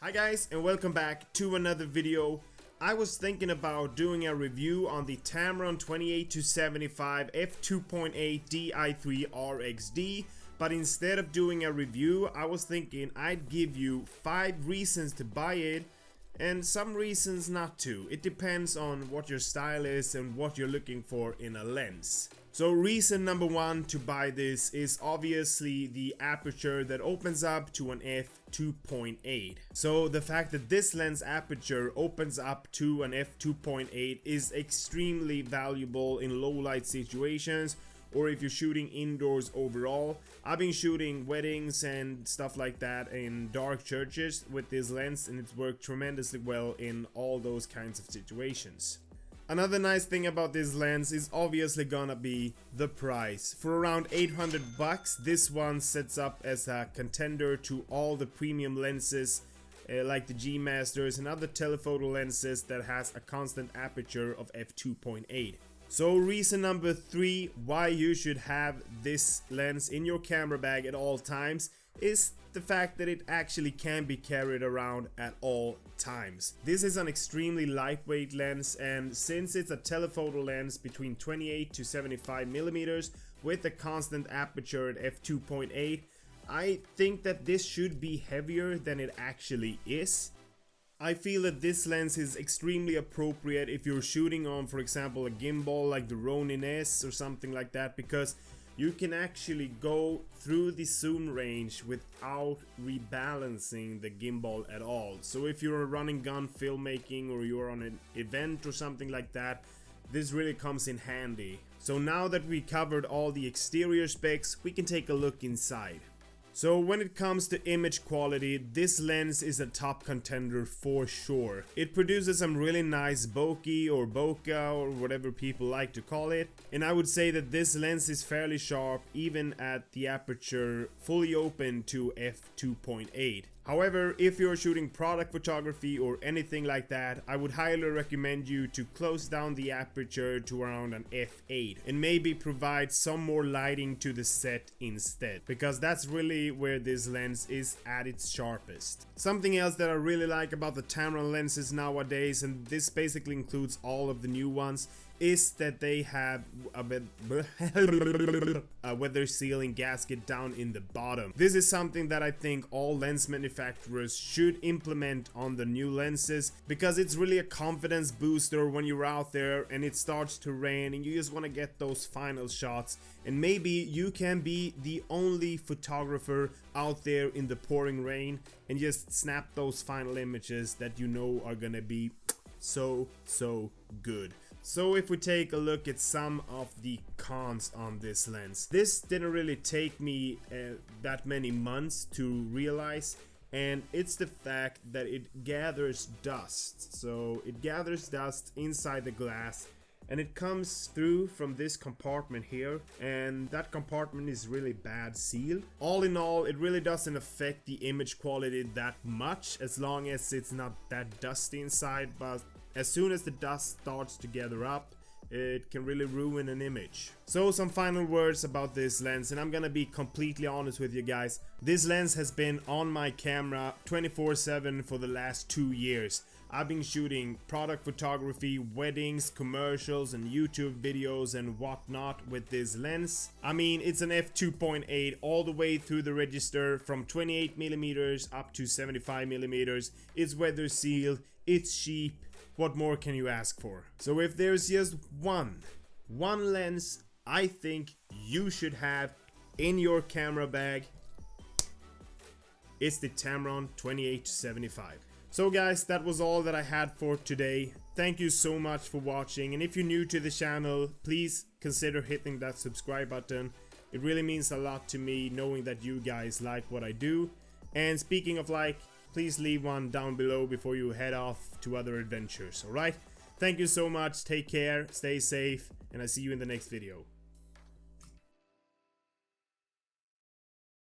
Hi guys, and welcome back to another video. I was thinking about doing a review on the Tamron 28-75 f2.8 Di3 RXD, but instead of doing a review, I was thinking I'd give you 5 reasons to buy it and some reasons not to. It depends on what your style is and what you're looking for in a lens. So reason number 1 to buy this is obviously the aperture that opens up to an f2.8. So the fact that this lens aperture opens up to an f2.8 is extremely valuable in low light situations, or if you're shooting indoors overall. I've been shooting weddings and stuff like that in dark churches with this lens, and it's worked tremendously well in all those kinds of situations. Another nice thing about this lens is obviously gonna be the price. For around 800 bucks, this one sets up as a contender to all the premium lenses like the G Masters and other telephoto lenses that has a constant aperture of f2.8. So reason number 3 why you should have this lens in your camera bag at all times is the fact that it actually can be carried around at all times. This is an extremely lightweight lens, and since it's a telephoto lens between 28 to 75 millimeters with a constant aperture at f2.8, I think that this should be heavier than it actually is. I feel that this lens is extremely appropriate if you're shooting on, for example, a gimbal like the Ronin S or something like that, because you can actually go through the zoom range without rebalancing the gimbal at all. So if you're running gun filmmaking or you're on an event or something like that, this really comes in handy. So now that we covered all the exterior specs, we can take a look inside. So when it comes to image quality, this lens is a top contender for sure. It produces some really nice bokeh or bokeh or whatever people like to call it. And I would say that this lens is fairly sharp even at the aperture fully open to f2.8. However, if you're shooting product photography or anything like that, I would highly recommend you to close down the aperture to around an f8 and maybe provide some more lighting to the set instead, because that's really where this lens is at its sharpest. Something else that I really like about the Tamron lenses nowadays, and this basically includes all of the new ones, is that they have a weather sealing gasket down in the bottom. This is something that I think all lens manufacturers should implement on the new lenses, because it's really a confidence booster when you're out there and it starts to rain and you just want to get those final shots, and maybe you can be the only photographer out there in the pouring rain and just snap those final images that you know are gonna be so good. So if we take a look at some of the cons on this lens, this didn't really take me that many months to realize, and it's the fact that it gathers dust. So it gathers dust inside the glass, and it comes through from this compartment here, and that compartment is really bad sealed. All in all, it really doesn't affect the image quality that much as long as it's not that dusty inside, but as soon as the dust starts to gather up, it can really ruin an image. So some final words about this lens, and I'm gonna be completely honest with you guys. This lens has been on my camera 24/7 for the last 2 years. I've been shooting product photography, weddings, commercials, and YouTube videos and whatnot with this lens. I mean, it's an f2.8 all the way through the register from 28 millimeters up to 75 millimeters. It's weather sealed, it's cheap. What more can you ask for? So if there's just one lens I think you should have in your camera bag, it's the Tamron 28-75. So guys, that was all that I had for today. Thank you so much for watching, and if you're new to the channel, please consider hitting that subscribe button. It really means a lot to me knowing that you guys like what I do. And speaking of like, please leave one down below before you head off to other adventures, alright? Thank you so much, take care, stay safe, and I'll see you in the next video.